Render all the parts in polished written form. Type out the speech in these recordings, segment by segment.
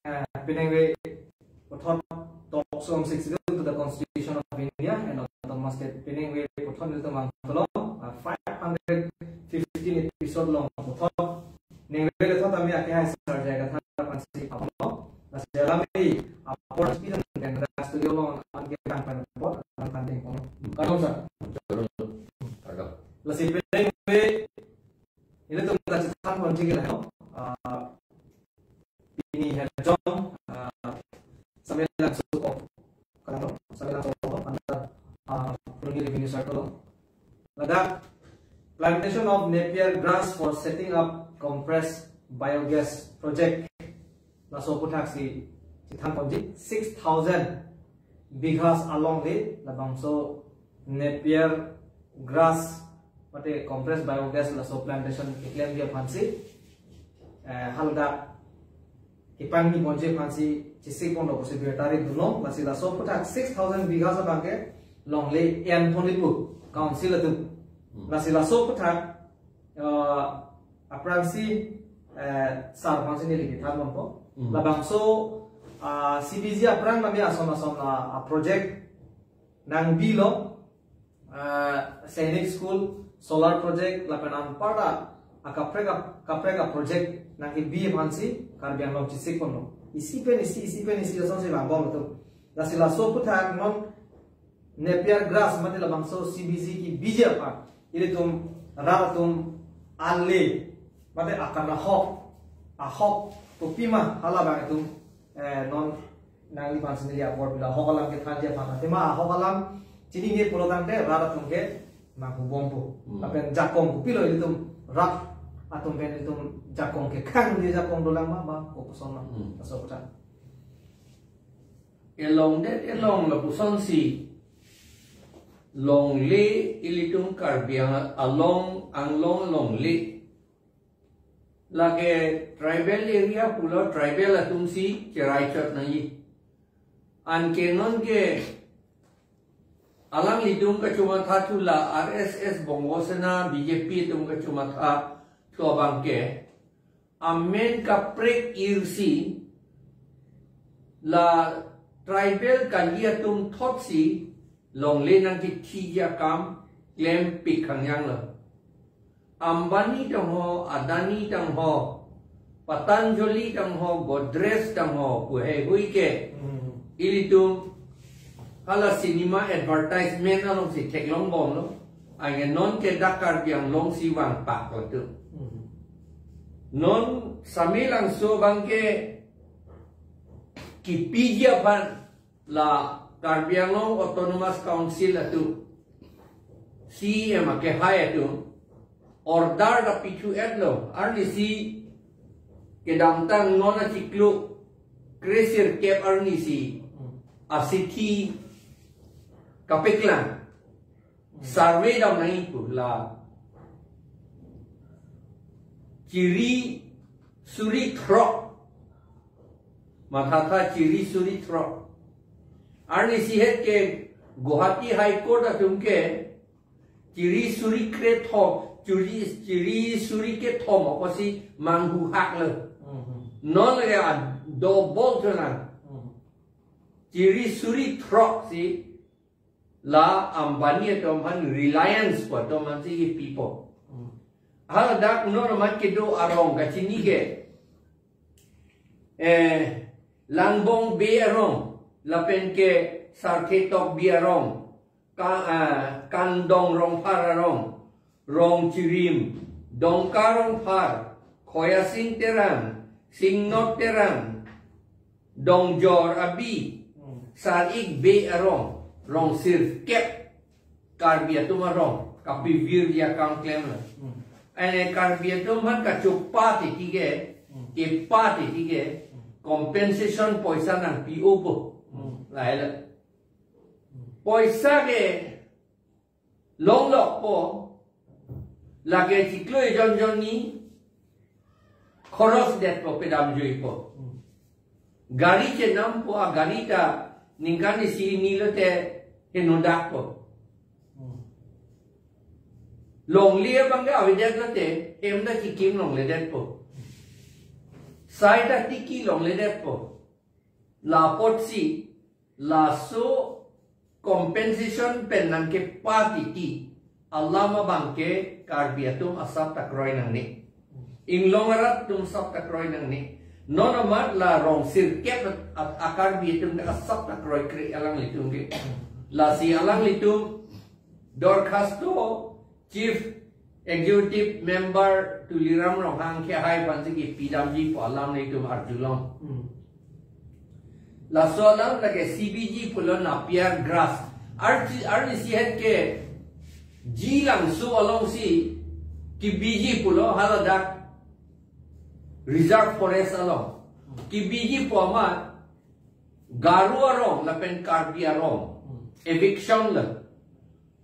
Pinangwe Pothon Talkshow 60 to the Constitution of India and Autonomous State. Pinangwe Pothon is the month long, 515 episode long. Pothon Ningwe the Totami Akas Sarjaga Pansi Apollo, as the Alami, a port speed and the studio long and get back by the port and hunting. Kadosa. Let's see, Pinangwe. Ini tu kita cakap kunci kita, ini hajong sambil langsung kalau sambil langsung anda pergi revenue circle. Lada plantation of Napier grass for setting up compressed biogas project. Langsung putak si cakap kunci 6,000 bikhas along the labang so Napier grass. Pati compressed biogas la so plantation iklem dia fancy halda ipang ni bonje fancy chisik pondo ko se betari duno la sila so putak 6,000 bighas bange longle en thonipu council atu la sila so putak apransi sar fancy ni ligi thamon ko la bangso CBG aprang nami asona a project nang bilo Sainik School solar project lapanan pada kaprega project nanti bi mansi karbian long cisik kono isi pen isi langsung si bambong itu dasila so putak non Napier grass mati labang so CBC ki bija apa ini tum ratum alle mati akan ahok tupima halabang itu non nangi pansi ni award bila hokalam ke thaja pana tema hokalam cini ni program de ratum ke Mahu bombo, tapi jakong kupilo itu rak atau kan itu jakong ke kang dia jakong dolang mama, kopuson lah, asal putar. Elong la puson si longle ilitung karbiang along longle. Lagi tribal area pula tribal atum si cerai cat nai. An kenon ke alang lidung ka cuma thatula RSS bongosena BJP tum ka cuma tha to bangke amen ka prek irsi la tribal kandia tum thotsi longle nang ki thija kam claim pikhanyang la ambani tang ho adani tang ho patanjali tang ho godrej tang ho puhe hui ke ilitum kalau cinema advertisement along si tek long bom lo, ayen non ke dakar biang long si wang pak lo tu, non samilang so bangke kipija pan la karbiang long autonomous council tu, si emak ke hai tu, order da pichu lo, arni si ke damtang nona ciklu, kresir kep arni si, asiti kapeklan survey daw nahi pula ciri suri throk mathata ciri suri throk arni sihet ke Guwahati High Court atumke ciri suri kre tho ciri suri ke tho mo si manghu hak le non le do bol tona ciri suri throk si la ambani atau man reliance pada teman si people. Hal dak normal kedo arong kacini ke langbong be arong lapen ke sarketok be arong kandong rong par arong rong cirim dongkarong par khoyasing teran singnot teran dongjor abi sarik be arong rong sir kep karbia tu marong kapi vir dia kang claim la ane karbia tu man ka chupa ti tige ke pa ti tige compensation poisa nang PO po lai la poisa ke long lok po lage ciklo jon ni khoros det po pedam jui po gari ke nam po gari ta ningkani si nilote henodak po longle bangga awidat late emda ki kim longle det po sai ta tiki long le det po la pot si la so compensation pen nang ke party ti Allah ma bangke karbia tum asap takroi nang ni inglongarat tum sap takroi nang ni non amat la rong sir kep akar bi tum asap takroi kri alang litum ke la si alang litum dorkhasto chief executive member tu liram rong hang ke hai ban ki pidamji po alang litum arjulong la so alang lage CBG pulo Napier grass arni si het ke jilang su along si ki BG pulo haladak reserve forest along ki BG po amat garu arong lapen karbi arong eviction la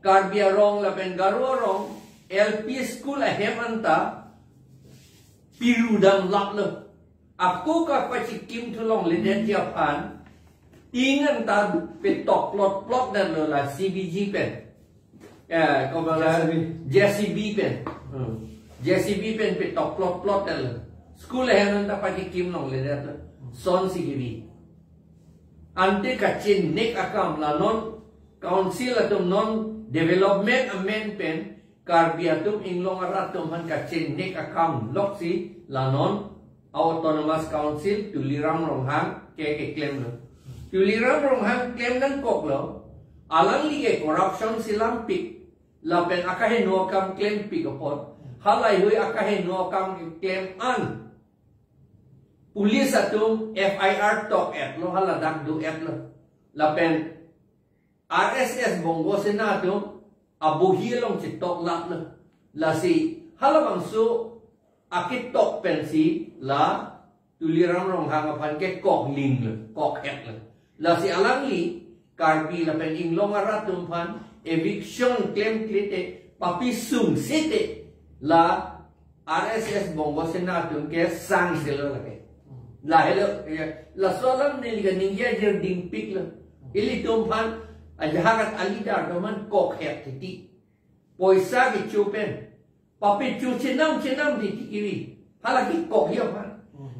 karbi arong lapen garu arong LP school ahem anta pirudang lap la aku ka pachikim tulong leden Japan ingan ta petok plot dan la CBG pen kau JCB pen JCB pen petok plot dan school ahem anta pachikim long leden son CBG ante kacin nek akam la non council atum non development amendment karbiatum inglong aratum han kacin nek akam loksi la non autonomous council tuliram ronghang ke claim lo tuliram ronghang claim nan kok lo alang lige corruption silam pik la pen akahe no kam claim pik upon halai hui akahe no kam claim an Police atum FIR talk at lo haladak do at lo lapen RSS bongo senatum abuhi long chitok lak lo la si halabang so akit tok pensi la tuliram rong hang apan ke kok ling lo kok at lo la si alang li karbi lapen inglong aratum pan eviction claim klite papi sung sete la RSS bongo senatum ke sang selo lake la hello la solam ni liga ninja jer ding pik la ili tumpan ajahat alida doman kok het ti poisa ki chupen papi chu chinam di kiri halaki kok yo pan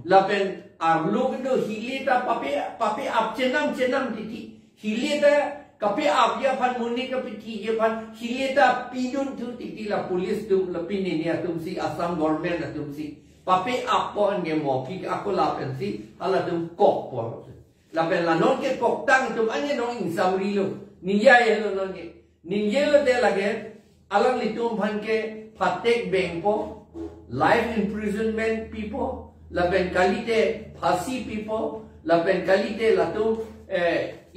la pen arlog do hilita papi ap chinam di hilita kape ap ya pan muni kape ti ya pan hilita pidun tu ti la police tum la pini ni atum si Assam government atum si papi apa nge mo ki aku lapen si ala tum kok po lapen la non ke kok tang tum anye non insam rilo ninja ye lo non ke ninja lo de lage alang litum phan ke phatek beng po life imprisonment people lapen kalite phasi people lapen kalite latum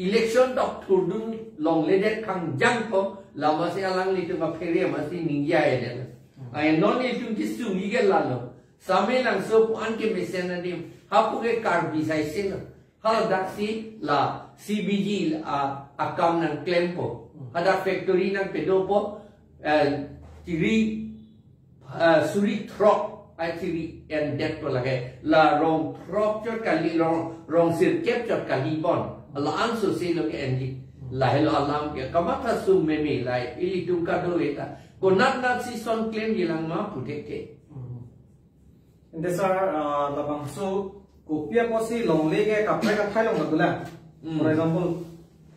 election dok thurdun long ledet khang jang po lama se alang litum ka phere ma si ninja ye de ay non litum ki su mi ge la lo Sampai langsung puan ke mesin nanti, hapu ke karbi saya sini, hal daksi la CBG akam nang claim po, ada factory nang pedopo, ciri suri trok, ciri and debt po lagi, la rong trok cor kali rong sirkep cor kali bon, la anso silo ke endi, la hello alam ke kamata sum meme la ili tum kado eta, ko nat si son claim jilang ma protect. Inde sar labang so kopia kosi longle ke kapre ka thai long dula for example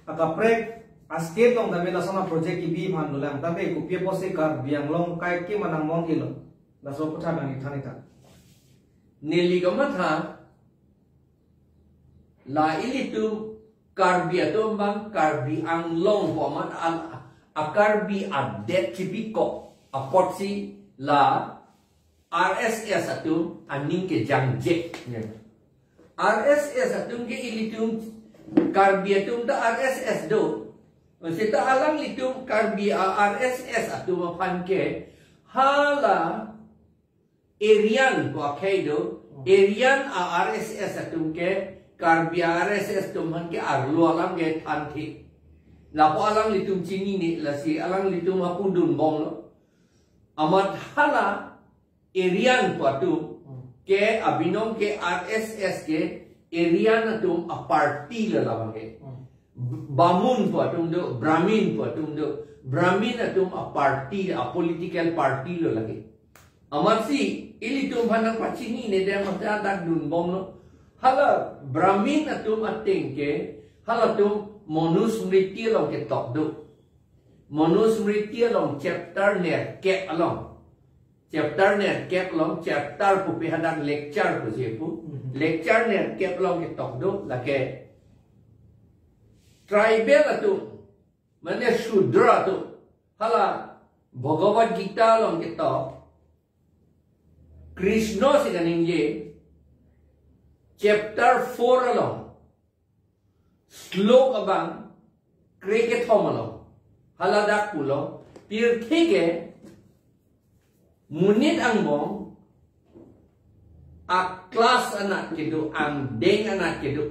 a kapre escape long dame la sama project ki bi man dula tabe kopia kosi kar biang long kai ki manang mong ilo la so putha nang thani ta nili gamatha la ilitum karbi atom bang karbi ang long poman a karbi adet kibiko a porsi la RSS atum aning ke jangje RSS atum ke ilitum karbi atum da RSS do sita alang litum karbi RSS atum pan ke hala erian ko akaido erian RSS atum ke karbi RSS tum han ke arlo alang ke thanthi lapo alang litum chini ni lasi alang litum apundun bong lo amat hala Erian patu ke abinom ke RSS ke Erian atum a party la labang ke Bamun patu do Brahmin patu do Brahmin atum a party a political party lo lagi amat si ili tum hanang pacini ne dia mata dak dun bom no hala brahmin atum ating ke hala tum monusmriti long ke tok du monusmriti long chapter ne ke along chapter ne ke long chapter pu pi hadang lecture pu se pu lecture ne ke long ke tok du la ke tribal atum mane shudra tu hala Bhagavad Gita long ke tok Krishna si kaning ye chapter 4 along slok abang kreke thom along haladak pulo pir thege munit ang mong a class anak kedu ang deng anak kedu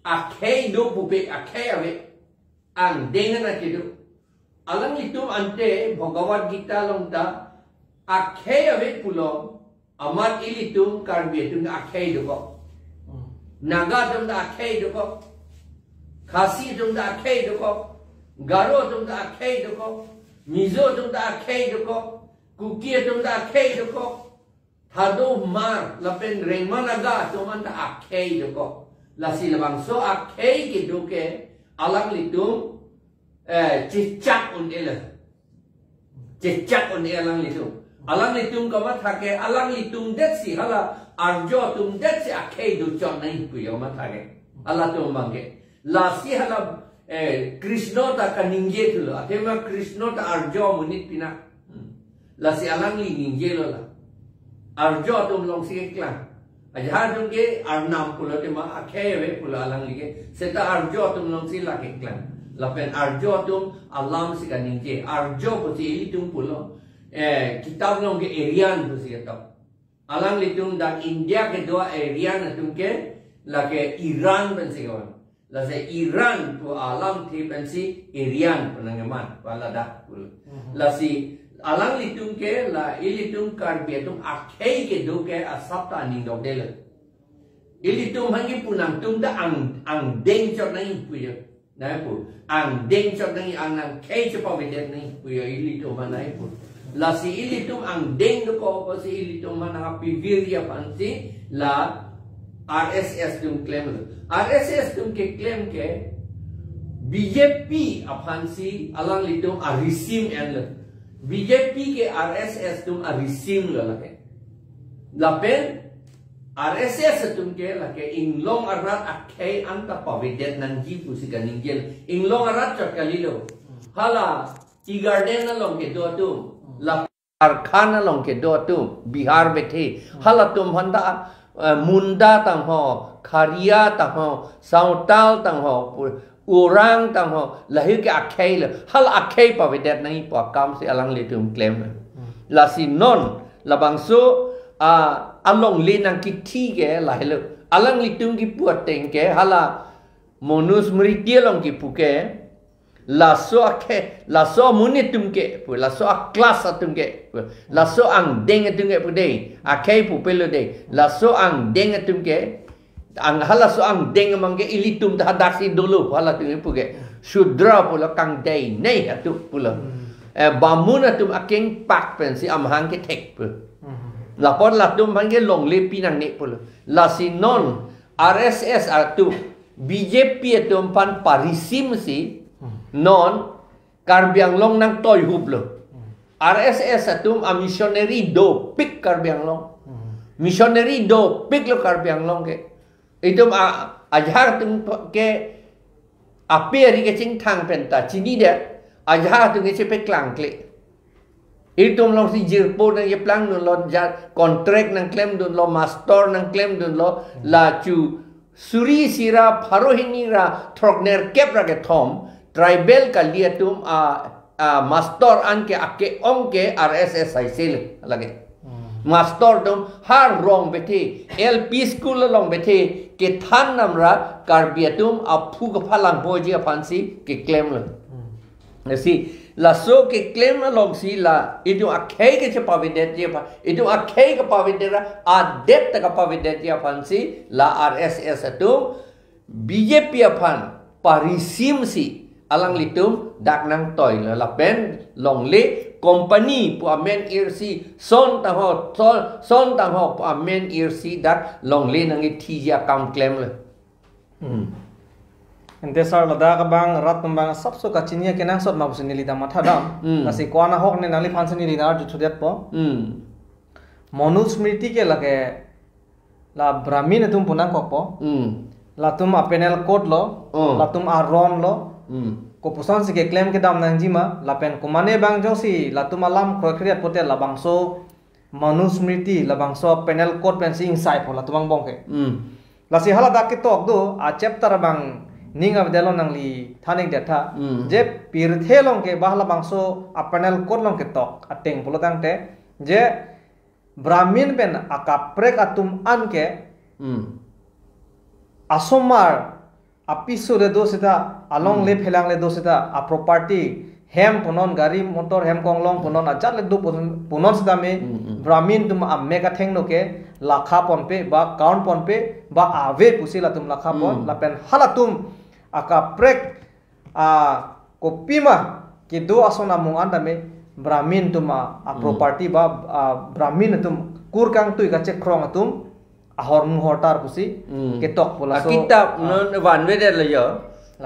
akhei do pupe akhei ave ang deng anak kedu alang itum ante Bhagavad Gita long ta akhei ave pulo amat ilitum karbi tum akhei duko naga tum da akhei duko khasi tum da akhei duko garo tum da akhei duko mizo tum da akhei duko kukia tum da akhei duko thado mar lapen rengma naga tum da akhei duko lasi labang so akhei ki duke alang litum cicak un ele cicak un elang litum alang litum kamat thake alang litum det si hala arjo tum det si akhei du chon nai puyo ma thake ala tum bangke la si hala krishna ta kaningje thulo athema krishna ta arjo munit pina la si alang li ningje lo la arjo tum long si klang ajha tum ke arnam pulo te ma akhei ve pulo alang li ke seta arjo tum long si la ke klang la pen arjo tum alam si kaningje arjo poti tum pulo kitab nong ke Aryan tu sih tau. Alang litung dan India ke dua Aryan tu ke la ke Iran pensi kawan. La se Iran tu alamthe pensi Aryan penangaman wala dah pul. La si alang litung ke la ilitung karbe tum akhei ke do ke asapta ning dok dele. Ilitung hangi punang tum da ang deng chot nai puyo. Nai pu ang deng chot nai ang nang kei chepa vedet nai puyo ilitung manai pu. La si ilitum ang deng ko ko si ilitum mana pivirya pansi la RSS tum claim RSS tum ke claim ke BJP apansi alang litum a resim en BJP ke RSS tum a resim la ke la pen RSS tum ke la ke inglong arat akhei anta pavidet nan ji pusi kaningel inglong arat chakalilo hala tea garden along ke do tum la कारखाना लोग के दो तुम बिहार में थे हाला तुम हंदा मुंडा तंग हो खरिया तंग हो साउताल तंग हो उरांग तंग हो लही के अखेल हल अखे पवित्र नहीं पा काम से अलग ले तुम क्लेम लासी नॉन लबांगसो अलोंग ले नंग की ठीक है लाहिलो अलग ले तुम की पुअतें के हाला मनुष्य लोग की पुके laso akhe laso munit tumke pu laso kelas tumke laso ang deng tumke pu dei akhe pu pelo dei laso ang deng tumke ang halaso ang deng mangke ilitum dah daksi dulu hala tumke pu ke sudra pu la kang dei nei atu pu la bamun atum akeng pak pensi amhang ke tek pu lapor latum mangke long le pinang ne pu la sinon RSS atu BJP atum pan parisim si non karbiang long nang toy hublo RSS atum a missionary do pick karbiang long missionary do pick lo karbiang long ke itum a ajar tum ke Napier ke ching thang penta chini de ajar tum ke chepe klang kle itum long si jirpo nang ye plang don lo contract nang claim don lo master nang claim don lo la chu suri sira pharohini ra thokner kep ra ke thom tribal ka liya tum master an ke ake ong ke RSS aisil lage master tum har rong bete LP school long bete ke than namra karbia tum aphu ka phalang boji apansi ke claim la si la so ke claim long si la itu akhei ke chapavidet je pa itu akhei ka pavidera adet ka pavidet je apansi la RSS tum BJP apan parisim si alang litum dak nang toy la pen long le company pu amen irsi son tang ho pu amen irsi dat Longle nang thi account claim le Desar lada ka bang rat bang sabso ka chinia ke nang sot ma busini lida matha dam kasi kwana hok ne nali phansani lida ju thudet po monu smriti ke lage la brahmin tum punang kok po la tum apenel code lo la tum aron lo ko pusan si ke claim ke dam nang jima la pen kumane bang josi la tum alam khokriat pote la bangso monu smriti la bangso penel code pen sing sai po la tumang bong ke la si hala dak ke tok do a chapter bang ninga bedelo nang li thaning data je pirthe long ke bahla bangso apanel kor long ke tok ateng pulotang te je brahmin pen akaprek atum an ke asomar apiso de dosita along le phelang le dosita a property hem punon gari motor hem konglong punon ajat le do punon sida me brahmin tum amme ka theng no ke lakha pon pe ba count pon pe ba ave pusila tum lakha pon la pen halatum aka prek kopima ke do asona mung anda me brahmin tuma a property ba brahmin tum kurkang tu ka check krong atum ahor mu hotar pusi ke tok pula so kitab non van we de le yo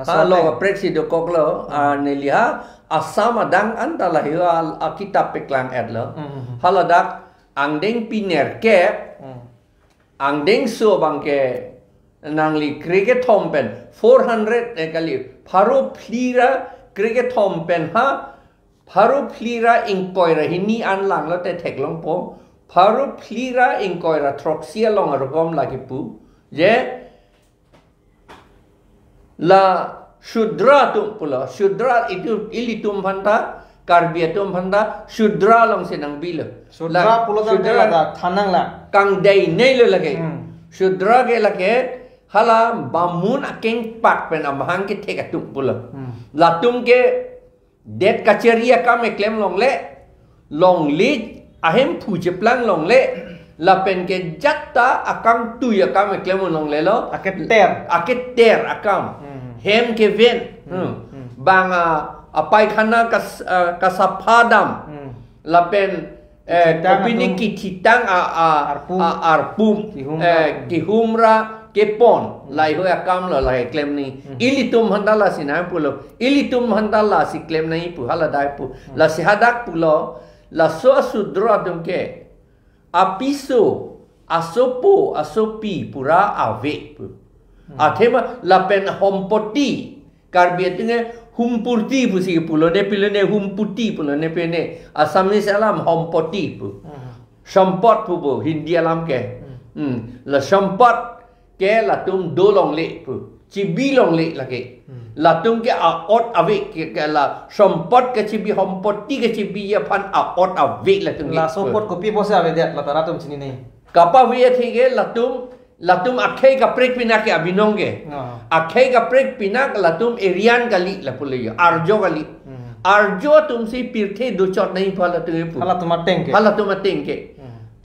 ha lo prek si do koklo ne liha asam adang anta la hi a kitab peklang ad lo haladak angdeng piner ke angdeng so bang ke nangli cricket thompen 400 ekali pharo phlira cricket thompen ha pharo phlira inkoira hini an lang la te theklong po pharo phlira inkoira throxia long rokom lagi pu je la shudra tu pula shudra itu ilitum phanta karbiatum phanta shudra long senang bil shudra pula da thanang la kang dei nei le lage shudra ge lage hala bamun akeng pak pen amhang ke thek atum pula latum ke det kacheria kam eklem longle ahem phuje plang longle la pen ke jatta akam tu ya kam eklem longle lo aketer akam hem ke ven bang apai khana kasaphadam la pen kopini ki thitang arpum kihumra kepon lai ho akam lo lai claim ni ilitum handala sina pulo ilitum handala si claim nai pu hala dai pu la si hadak pulo la so sudra dumke apiso asopo asopi pura ave pu athema la pen hompoti karbietine humpurti pu si pulo ne pilone humputi pulo ne pene asam ni salam hompoti pu sampot pu hindi alam ke la sampot ke latum do longle pu chibi longle lage latum ke aot ave ke la sampot ke chibi hompoti ke chibi ya phan aot ave latum la sopot kopi bose ave det la taratum chini nei kapa we thige latum akhei ka prek pinak ke abinonge akhei ka prek pinak latum erian kali la pulaya arjo kali arjo tum si pirthe do chot nahi phala tu pu hala tumateng ke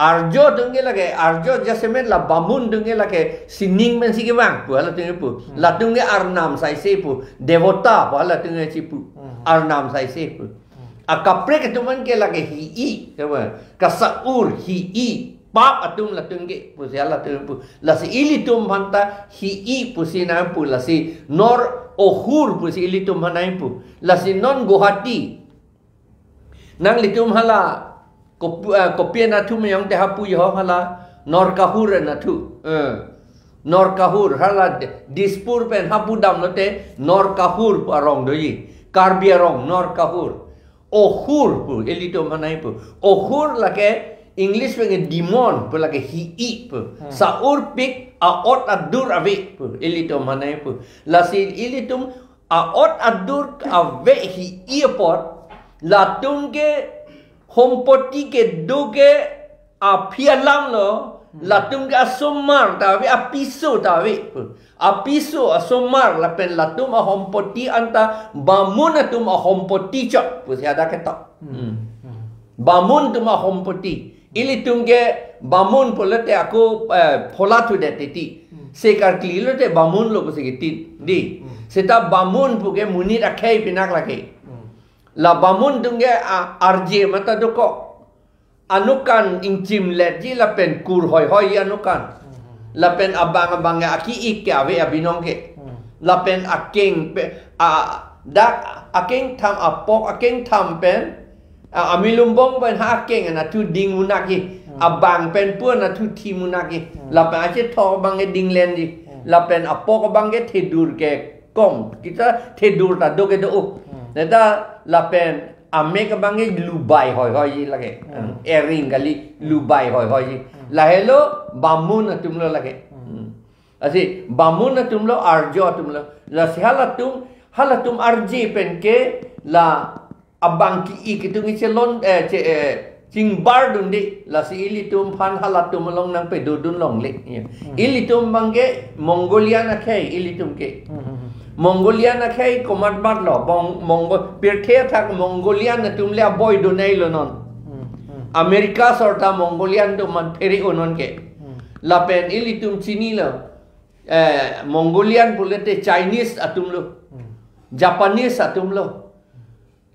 arjo dunge lage arjo jasemen la bamun dunge lage sining men sige bang pu hala tunge pu la tunge arnam sai se pu devota hala tunge chi pu arnam sai se pu akapre ke tuman ke lage hi i kama kasaur hi i pap atum la tunge pu se hala tunge pu la si ili tum hanta hi i pu sina pu la si nor ohur pu si ili tum hanai pu la si non Guwahati nang litum hala kopia na tu yang te hapu yo hala nor kahur na tu nor kahur hala dispur pen hapu dam no te nor kahur parong doi karbia rong nor kahur ohur pu elito manai pu ohur la ke english pen demon pu la ke hi i pu saur pik aot adur ave pu elito manai pu la si elitum aot adur ave hi i pot la tung ke hompoti ke doge apialam lo latum ke asomar tawe apiso tawe apiso asomar la pen latum a hompoti anta bamun atum a hompoti chok pus ada ketok bamun tum a hompoti ili tungge bamun polate aku phola tu de titi sekar klilo te bamun lo pus di seta bamun puke munit akhai pinak lake la bamun dungge arje mata doko anukan ingcim let ji la pen kur hoi hoi anukan la pen abang aki ikya ve abinong ke la pen akeng dak akeng tham apok akeng tham pen amilumbong pen akeng na tu ding munaki abang pen pun na tu ti munaki la pen ache tho bang ding len di la pen apok bang ke tidur ke kom kita tidur ta do ke do neta la pen Amerika bangi lubai hoi hoi lagi, ering kali lubai hoi hoi. Lahelo bamun atumlo lagi. Asi bamun atumlo arjo atumlo. La si halatum arji penke la abang ki ikitung icelon cingbar dundi la si ilitum pan halatum long nang pedudun long le. Ilitum bange Mongolia na kai ilitum ke. Mongolian na khay komat bat lo Mongol pirthe thak Mongolian na tumle boy do nei lo non America sorta Mongolian do man pheri onon ke la pen ili tum chini lo Mongolian bulete Chinese atum lo Japanese atum lo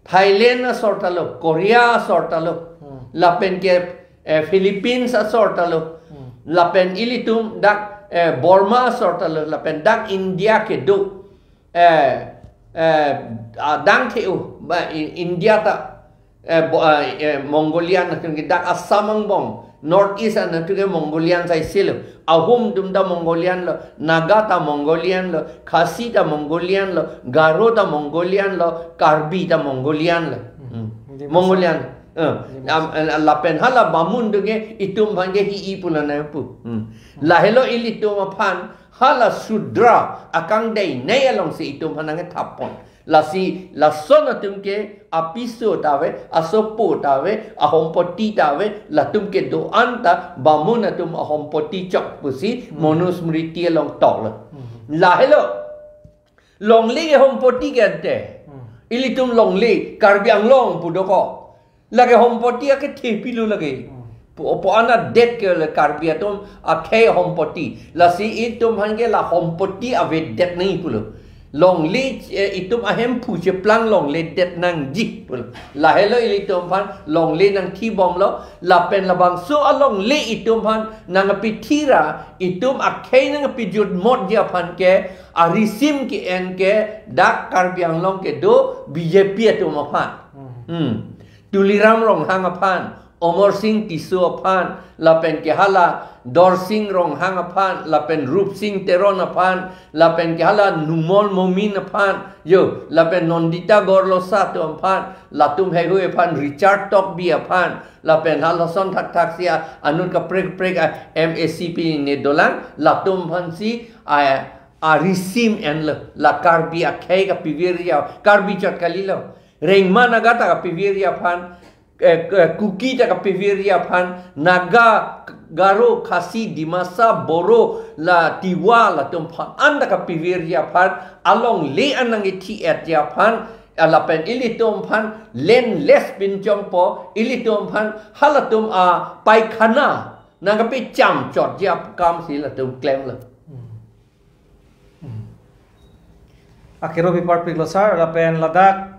Thailand sorta lo Korea sorta lo la pen ke Philippines sorta lo la pen ili tum dak Burma sorta lo la pen dak India ke do dang theo India ta Mongolian na kung dak asamang bong North East na tuge Mongolian sa isil ahum dumda Mongolian lo Naga ta Mongolian lo Khasi ta Mongolian lo Garo ta Mongolian lo Karbi ta Mongolian lo Mongolian lapen hala bamun duge itum bhange hi ipulana pu lahelo ilitum phan hala sudra akang dei nei along si itum hanang thapon la sona tumke apiso tave asopo tave ahompoti tave la tumke do anta bamuna tum ahompoti chok pusi monusmriti along tok la hello longli ahompoti gante ilitum longli karbiang long pudoko lage hompoti ake thepilu lage po ana det ke le karbia tum akhe hompoti la si itum hange la hompoti ave det nei pulo long le itum ahem pu che plang long le det nang ji pulo la helo itum phan long le nang thi bom lo la pen la bang so along le itum phan nang pi thira itum akhe nang pi jut mod dia phan ke arisim ki en ke dak karbiang long ke do bjp atum phan Tuliram rong hang apan, Omor Singh tisu apan, lapen ke hala Dor Singh rong hang apan, lapen Rup Singh teron apan, lapen ke hala Numol Momin apan, yo lapen Nondita Gorlo satu apan, latum hegu apan Richard Tokbi apan, lapen hala son tak sia anun ka prek MACP ne dolang, latum pansi risim en la karbi akhai ka piviria karbi chat kalilo. Rengma naga ta piviria phan kuki ta piviria phan naga garo khasi dimasa boro la tiwa la tum phan anda ka piviria phan along le anang thi at ya phan alapen ilitum phan len les bin chong po ilitum phan halatum paikhana naga pi cham chot ya kam si la tum klem la akero bi part piglo sar alapen ladak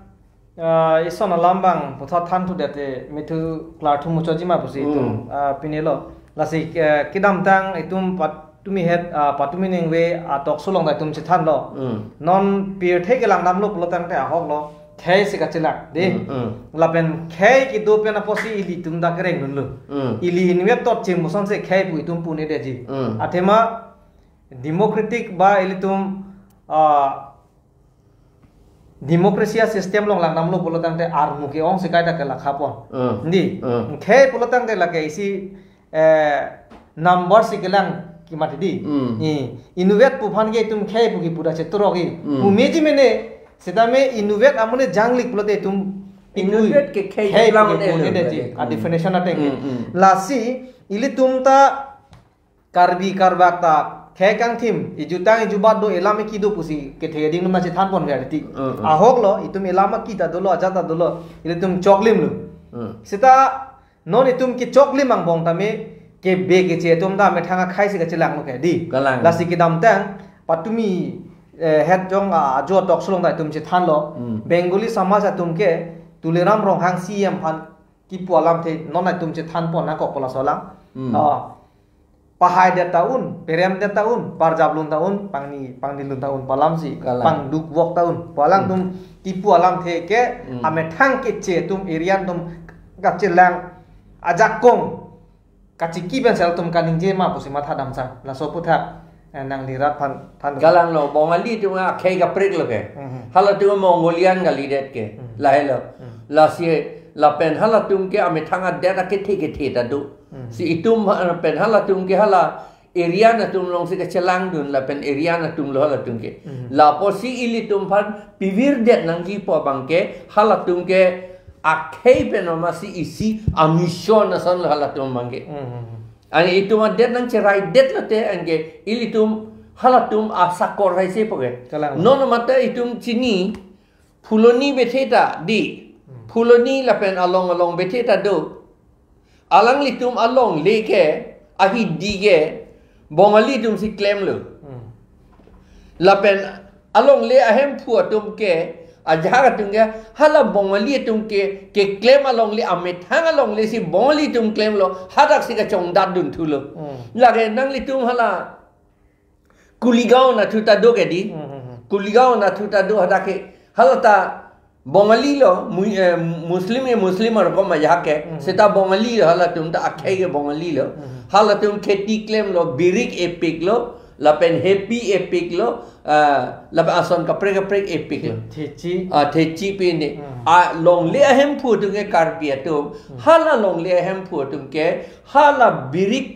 ison alambang potha than tu dete mitu klarthum muchojima pusi tum pinelo lasi kidam tang itum patumi het patumi ningwe tok sulong dai tum chi than lo non pir the gelang nam lo pulotang te ahok lo khei se ka chilak de lapen khei ki do pena posi ili tum da kereng nun lo ili inwe tot chim muson se khei pu itum pune de ji athema democratic ba ili tum Demokrasia sistem long lang namlo pulotang te armu ke ong sekai ta ke lakhapon ndi khe pulotang te lake isi number sikelang ki matidi innovate pu phan ge tum khe pu ki pura chetro gi pu meji mene sedame innovate amune janglik pulote tum innovate ke khe lang ne ji a definition ate lasi ili tum ta karbi karbak ta khe kang thim ijutang ijubat do elame ki do pusi ke theding numa che than pon verti ahok lo itum elama ki ta dolo aja ta dolo ile tum choklim lu sita non itum ki choklim ang bong tame ke be ke che tum da me thanga khai se ke chilang lo ke di la si ki dam tang patumi het jong jo tok sulong da tum che than lo bengali samaj atum ke tuliram rong hang CM phan ki pu alamthe non ai tum che than pon na ko pola solang pahai de taun perem de taun parjablun taun pangni lun taun palam si pang duk wok taun palang tum ki pu alamthe ke ame thang ke che tum irian tum ka chelang ajak kong kaciki ben sel tum kaning je ma pusi matha dam sang la so puthak nang lirat than galang lo bongali tu nga khe ga prek lo ke hala tu mongolian ga lidet ke la hello la si la pen hala tum ke ame thanga de ta ke the ta du si itum pen hala tum ke hala area na tum long si ke chelang dun la pen area na tum lo hala tum ke la po si ili tum phan pivir det nang ji po bang ke hala tum ke akhei pen ma si isi amisyon na son lo hala tum bang ke ani itu mah det nang cerai det lah te angge ili tum halatum asakor hai se poge non mata itum chini fuloni betheta di fuloni la pen along betheta do alang litum along leke ahi dige bongali tum si claim lo la pen along le ahem phu tum ke ajaga tum ke hala bongali tum ke claim along le amet hang along le si bongali tum claim lo hadak si ka chong dat dun thulo lage nang litum hala kuligao na thuta do ke di kuligao na thuta do hadake halata bongali lo muslim ko ma yake seta bongali hala tum ta akhe ke bongali lo hala tum kheti claim lo birik epic lo la pen happy epic lo la ason kapre epic lo thechi pe ne long le ahem phu tu ke karbia tu hala long le ahem phu tu ke hala birik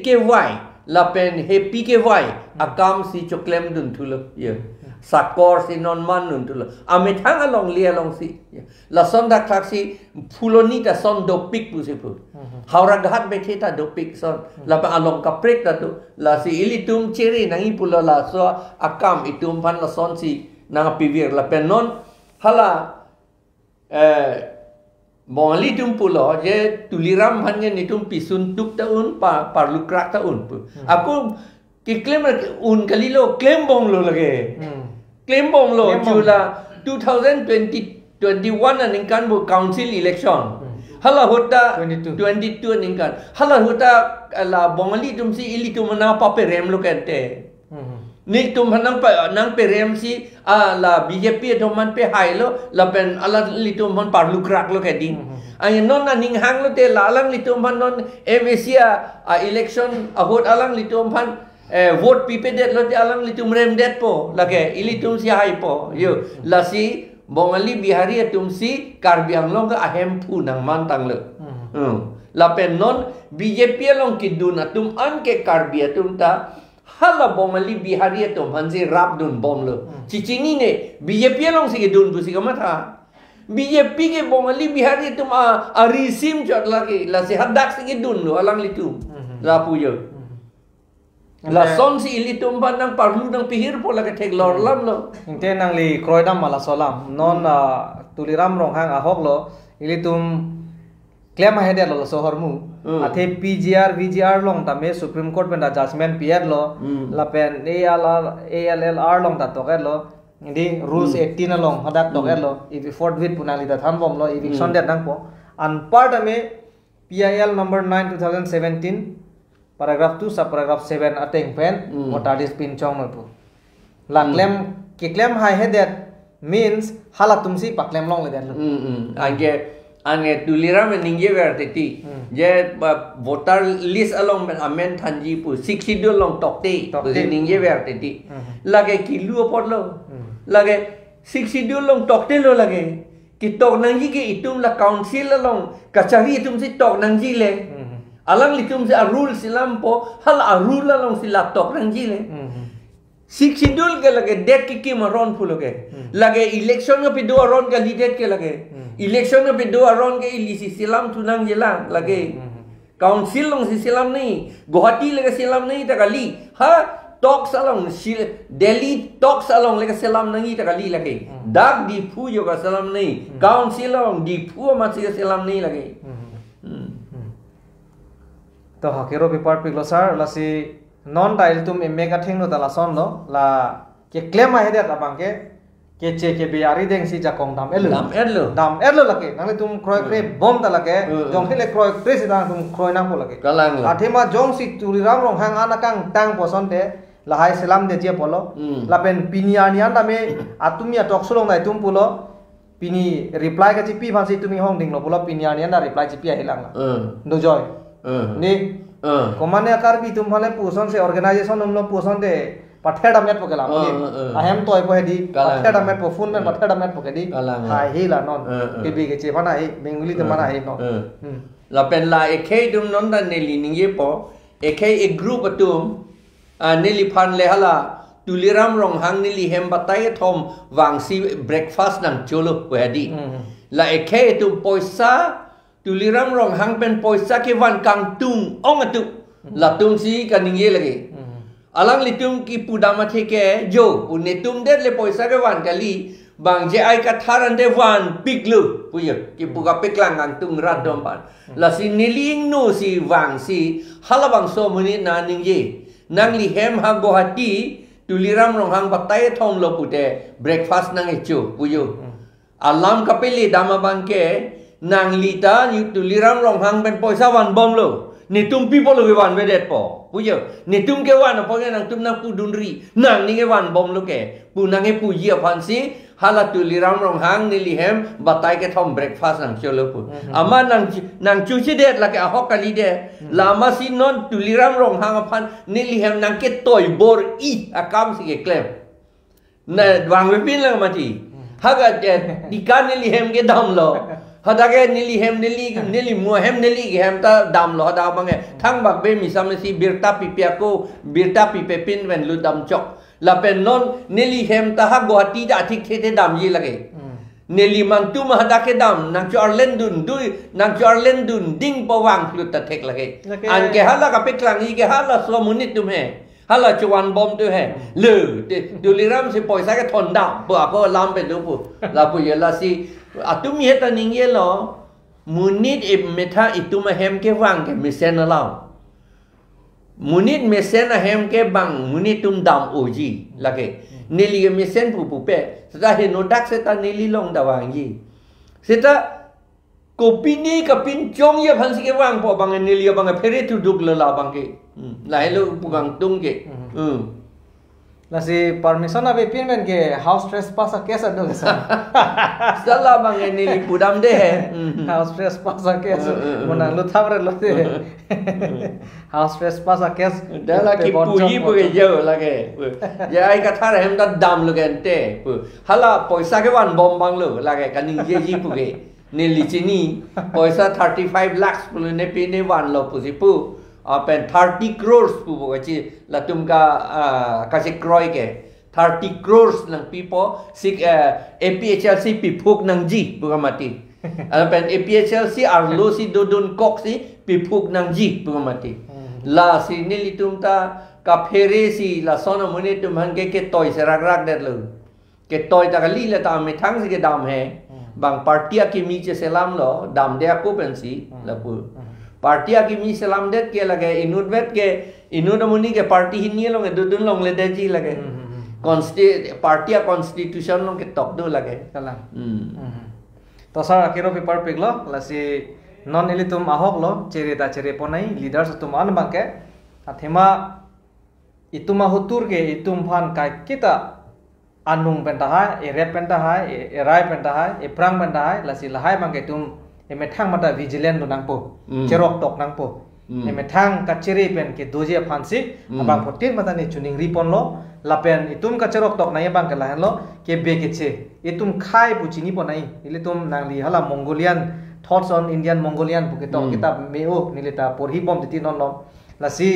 ke wai la pen happy ke wai akam si choklem dun thulo ye sakor si non man dun thulo ame thang along le along si la son da klaksi fuloni ta son do pik pu si pu haura ghat bethe ta do pik son la pa along kaprek ta tu la si ilitum cheri nangi pulo la so akam itum pan la son si nang pivir la pen non hala Bongali tum pulo je tuliram bhange nitum pisun tuk ta un par lukrak ta un pu aku ki claim un kalilo claim bong lo lage claim bong lo jula 2021 aning kan bu council election hala hota 22 aning kan hala hota la bongali tum si ili tum na pa pe rem lo kente ni tum nang pe rem si la BJP to man pe hai lo la pen ala litum man par lukrak lo ke din ay non aning hang lo te la lang litum man non MSia election ahot alang litum man vote pipe det lo te alang litum rem det po la ke ilitum si hai po yo la si bongali bihari tum si karbiang long ka ahem phu nang man tang lo la pen non BJP long ki dun atum an ke karbia tum ta hala bongali bihari tum hanji rap dun bom lo chichini ne BJP long si ke dun bu si ka matha BJP ke bongali bihari tum a risim jot lagi la si hadak si ke dun lo alang litum la pu yo la son si ilitum ban nang parlu nang pihir po lagi thek lor lam lo inte nang li kroidam mala solam non tuliram rong hang ahok lo ilitum claim hede lo sohor mu athe VGR long ta me Supreme Court pen da judgment pier lo la pen ALLR long ta toker lo indi rules 18 long hadak toker lo if fort with punali da than bom lo eviction det nang po an part me PIL number 9 2017 paragraph 2 sub paragraph 7 ateng pen motadis pin chong no pu la claim hai hedet means hala tumsi pa claim long le det lo ange tuliram ningye verte ti je voter list along men amen thanji pu 60 long tokte ningye verte ti lage kilu pot lo lage 60 long tokte lo lage ki tok nangji ke itum la council along kachari itum si tok nangji le alang litum si rule silam po hal rule along si laptop nangji le 60 ke lage det ki maron phulo ke lage election pe do ron ka lidet ke lage election pe do ron ke ilisi silam tunang jelang lage council long si silam nahi Guwahati lage silam nahi ta kali ha talks along Delhi talks along lage silam nahi ta kali lage dak di phu yo ka silam nahi council along di phu ma si silam nahi lage to hakero paper piglosar la si non dial tum emme ka thing no tala son lo la ke claim a hedet abang ke ke che ke be ari deng si ja kong dam elu dam elu lake nang le tum kroi kre bom ta lake jong hele kroi kre si dang tum kroi nang po lake athema jong si tuliram rong hang anakang tang poson de lahai selam de je polo lapen pinianian dame atumia toksulong dai tum pulo pini reply ka chi pi phansi tumi hong ding lo pulo pinianian da reply chi pi hilang do joy ni komane akar bi tum phale puson se organization umlo puson de patheda met pokela ahem toy po hedi patheda met po phone men patheda met pokedi hai hila non ke bi ke che phana hi benguli te mana hi no la pen la ekhe dum non da neli ninge po ekhe ek group atum neli phan le hala tuliram rong hang neli hem batai thom wang si breakfast nang cholo po hedi la ekhe tu poisa tuliram rong hang pen poisa ke wan kang tung ong atu la tum si kaninge lagi alang litum ki pudama theke jo unetum det le poisa ke wan kali bang je ai ka tharan de wan piklu puyo ki puga peklang ang tung radom ban la si niling no si wang si halabang so muni na ningye nang li hem ha gohati tuliram rong hang batai thom lo pute breakfast nang echu puyo alam kapeli dama bangke nang lita tuliram rong hang ben poisa wan bom lo ni tum people lo wan vedet po puyo ni tum ke wan po ke nang tum nang pu dunri nang ni ke wan bom lo ke pu nang e pu ye phansi hala tuliram rong hang ni li hem batai ke thom breakfast nang cholo pu ama nang chu chi det la ke a hokali de lama si non tuliram rong hang phan ni li hem nang ke toy bor I akam si ke klem na wang we pin la mati haga dikan ni li hem ke dam lo hadage nili hem nili mo hem nili hem ta dam lo da bange thang bak be mi samsi birta pipia ko birta pipe pin wen lu dam chok la pen non nili hem ta ha gohati da thik the dam yi lage nili man tu ma hadake dam nang chor len dun ding pawang lu ta thek lage an ke hala ka pe klang yi ke hala so munit tu me hala chuan bom tu he lu du liram si poisa ke thon da ba ko lam pe du pu la pu ye la si atum ye ta ning ye lo munit e metha ituma hem ke wang ke mesen lao munit mesen hem ke bang munit tum dam oji lage neli ke mesen pu pe sa he no dak se ta neli long da wang yi se ta kopi ni ka pin chong ye phan si ke wang po bang neli bang phere tu duk la bang ke la he lo pugang tung ke la si permission ave pin men ke house trespass case adu sa sala bang ni pudam de he house trespass case monang lu thabre lo de house trespass case dala ki puji pu ke jo lage ye ai ka thar hem da dam lu gen te hala poisa ke wan bom bang lu lage kaning je ji pu ke ni lichini poisa 35 lakhs pu ne pe ne wan lo pu si pu pen 30 crores pu bo chi la tum ka si kroi ke 30 crores nang people sik APHLC pi phuk nang ji bu ka mati pen APHLC arlo si dodon kok si pi phuk nang ji bu ka mati la si nili tum ta ka phere si la sona mune tum han ke toy se rak det lu ke toy ta ka li la ta me thang si ke dam he bang partia ki mi che selam lo dam de ko pen si la pu partia ki mi salam det ke lage inut vet ke inut muni ke party hi nie long dun long le de ji lage partia constitution long ke tok do lage kala to sar akero paper piglo la si non elitum ahok lo chere ta chere ponai leaders tum an bangke athema ituma hutur ke itum phan kai kita anung penta hai e rep penta hai e rai penta hai e prang penta hai la si lahai bangke tum eme thang mata vigilant do nang po cherok tok nang po eme thang ka chere pen ke doje phansi abang potin mata ni chuning ripon lo lapen itum ka cherok tok nai bang ka lahan lo ke be ke che itum khai bu chini ponai ile tum nang li hala mongolian thoughts on indian mongolian bu ke tok kitab meo nilita porhi bom ti non lo la si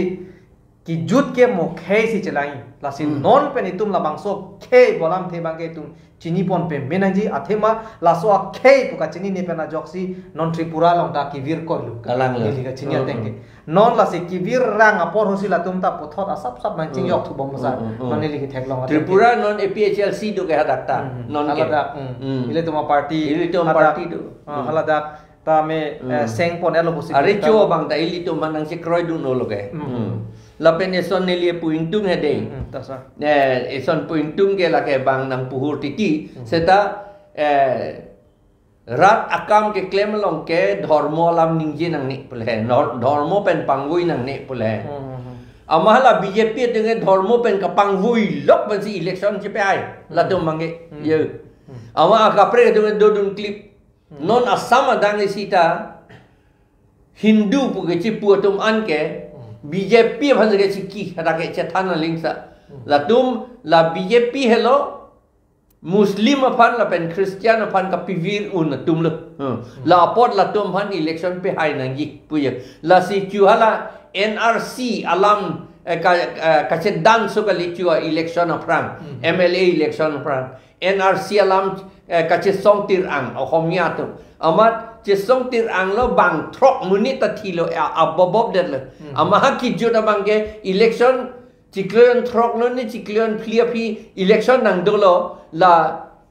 ki jut ke mo khai si chelai la si non pen itum la bangso khe bolam the bang ke tum chini pon pe menaji athema la so khe puka chini ne pena joksi non tripura long ta ki vir ko lu kalang le li ka chini ateng non la se ki vir rang apor hosi la tum ta pothot asap sap man ching yok thu bom sa non li ki thek long tripura non APHLC do ke hadak ta non ke ile tuma party do hala dak ta me seng pon elo bosi are cho bang ta ili to manang se kroi du no lo ke la pen eson nelie puing tung hede eson puing tung ke la ke bang nang puhur tiki seta rat akam ke claim long ke dharmo lam ningji nang ni pule dharmo pen pangui nang ni pule amahala BJP dengan dharmo pen kapang vui lok ban si election che pe ai la dum mangi ye ama kapre dengan dodun clip non asam adang sita Hindu puge cipu tum anke BJP bhan ge chiki hada ke chetana lingsa la tum la BJP hello Muslim aphan la pen Christian aphan ka pivir un tum le la apot la tum bhan election pe hai nang gi puye la si chuhala NRC alam ka chedan so ka li chu election apran MLA election apran NRC alam ka che song tir ang au khomia tu amat che song tir ang lo bang throk munit ta thilo abobob det le ama ki juda bangge election chikleon throk lo ni chikleon phlia phi election nang do lo la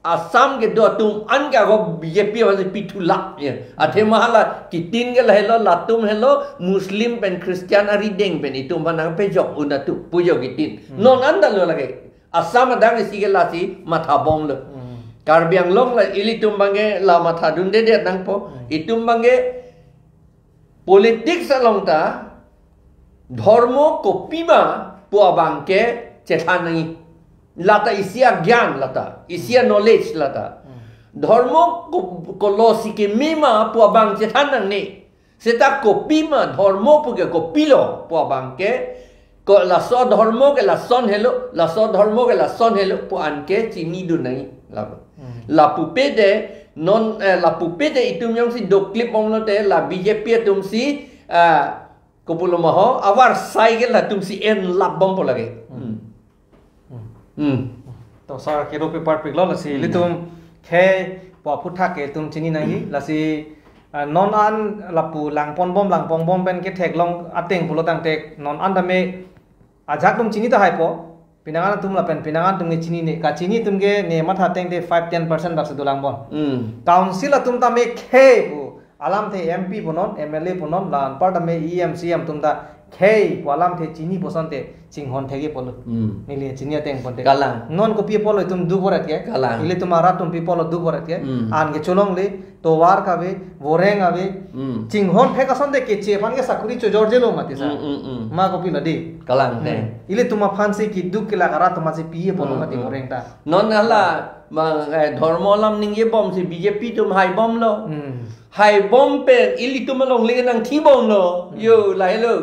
asam ge do tum an ga go BJP wa pitula ye athe mahala ki tin ge hello la tum hello muslim pen christian ari deng pen itum banang pe jok una tu pujo ki tin non anda lo lage asam dang si ge la si matha bom le karbiang long la ili tumbange la matha dunde de nang po itumbange politik salong ta dharmo ko pima po abangke chethanai lata isia gyan lata isia knowledge lata dharmo ko losi ke mima po abang chethanang ni seta ko pima dharmo po ke ko pilo po abangke ko la so dharmo ke la son hello la so dharmo ke la son hello po anke chini dunai la pupede non la pupede itum yang si do clip om lo te la BJP tum si kopulo maho awar sai ge la tum si en la bom po lage to sar ke ro pe part piglo la si litum khe po phutha ke tum chini nang la si non an la pu lang pon bom ben ke thek long ateng pulo tang tek non an da me ajak tum chini ta hai po pinangan tum la pen pinangan tum ni chini ne ka chini tum ge ne matha teng de 5-10% dak sedulang bon council tum ta me khe bu alamthe MP bonon MLA bonon lan part me EMCM tum da khe bu alamthe chini bosante chinghon thege polo nili chini teng ponte kalang non ko pi polo tum du borat ke kalang ile tumara tum pi polo du borat ke an ge cholong le to war ka be voreng ave chinghon pheka sonde ke che fan ge sakuri cho jorje lo mate sa ma ko pi ladi kalang te ile tuma fansi ki duk ke la gara tuma se pi polo mate voreng ta non hala ma dharmo lam ning ye bom si BJP tum hai bom lo hai bom pe ili tum long le nang thi bom lo yo lai lo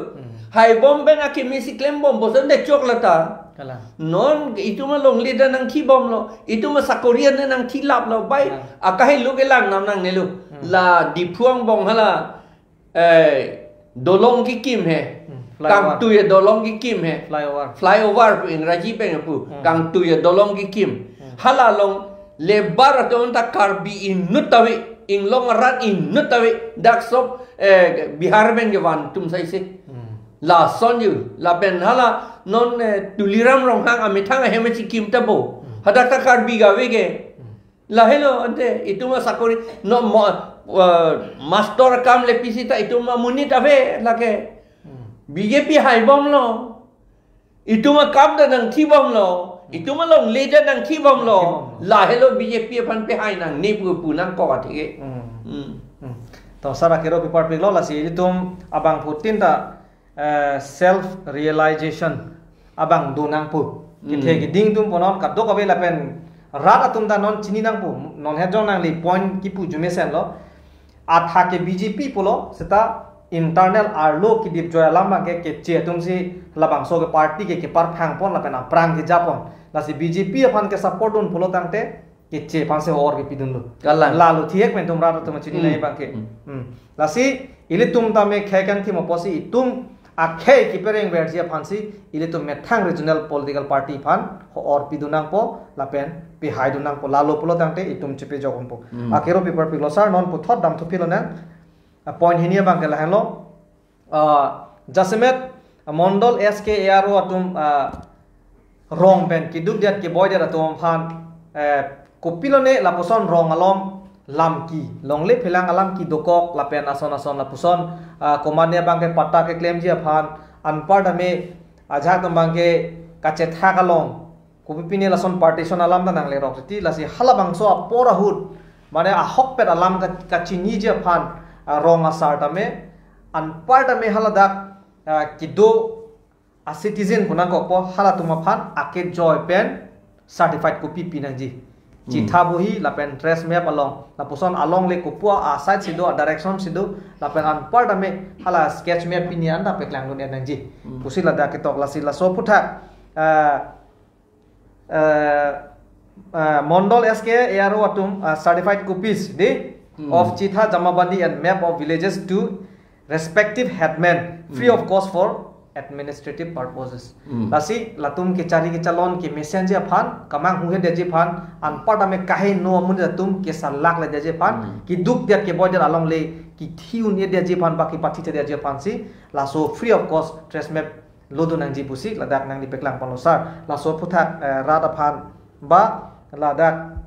hai bom pe na ke misi klem bom bosan de choklata non itu ma long le da nang thi bom lo itu ma sakorian nang thi lap lo bai akai lu ke lang nam nang ne lu la di phuang bong hala dolong ki kim he kang tu ye dolong ki kim he flyover in raji pe pu kang tu ye dolong ki kim hala long lebar to ta karbi in nutawi in long rat in nutawi dak sop bihar ben gewan tum sai se la son yu la ben hala non tuliram rong hang amithang heme chi kim tabo hada ta karbi ga wege la hello ante ituma sakori no master kam le pisita ituma munit ave lake BJP hai bom lo ituma kam da nang thi bom lo ituma long leader nang thi bom lo la hello BJP phan pe hai nang ni pu nang ko thi to sara kero pe part pe lo la si itum abang putin ta self realization abang do nang pu ki the ki ding tum ponon ka do ka be la pen rat atum da non chini nang pu non he jong nang li point ki pu jume sen lo atha ke BJP polo seta internal arlo ki dip joya lama ke che tum si labang so ke party ke par phang pon la pen prang ki japon la si BJP aphan ke support un polo tang te ke che pan se or ke pidun lu la lu thiek pen tum rat tum chini nai bang ke la si ile tum ta me khe kan thi mo posi tum akhe ki pereng ber sia phansi ile tum me thang regional political party phan or pidunang po la pen pi haidunang po lalo polo tang te itum chepe jogom po akero paper pi losar non pu thot dam thupilo na point hinia bang ke la hello jasemet mondol SKARO atum rong pen ki duk diat ki boy dia atum phan kopilone la poson rong alom lamki longle philang alam ki dokok lapen ason la puson komania bang ke patta ke claim ji phan anpar me ajak tambang ke kacet hakalong kupipini lason partition alam da nang le rok ti lasi halabang so apora hut mane a hokpet alam ka chini je phan rong asar tame an part me haladak kido a citizen kunang ko po halatuma phan ake joy pen certified copy pinang ji chitha bohi la pen trace map along la puson along le kupua a side sido a direction sido la pen an part me hala sketch map pini anda pe klang dunia nang ji pusila da ke tok lasi la so putha Mondol SK ARO atum certified copies of Chitha Jamabandi and map of villages to respective headmen free of cost for administrative purposes. Lasi latum ke cari ke calon ke messenger phan kamang huhe deje phan anpar dame kahe no amun latum ke salak le deje phan ki duk dia ke boder along le ki thiun ye deje phan ba ki pathi te deje phan si laso free of cost trace map lodo nang ji pusi ladak nang di peklang panosar laso puthak rada phan ba ladak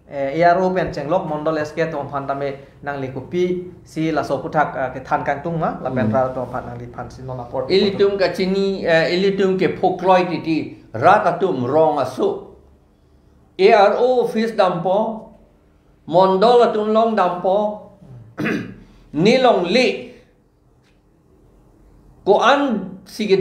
ARO pen chenglok mondol SK to phan tame nang li kopi si laso puthak ke than kang tung ma la pen rada to phan nang li phan si nona port ilitum ka chini ilitum ke phokloi ti rada tum rong asu ARO office dampo mondol atum long dampo nilong li ko an sige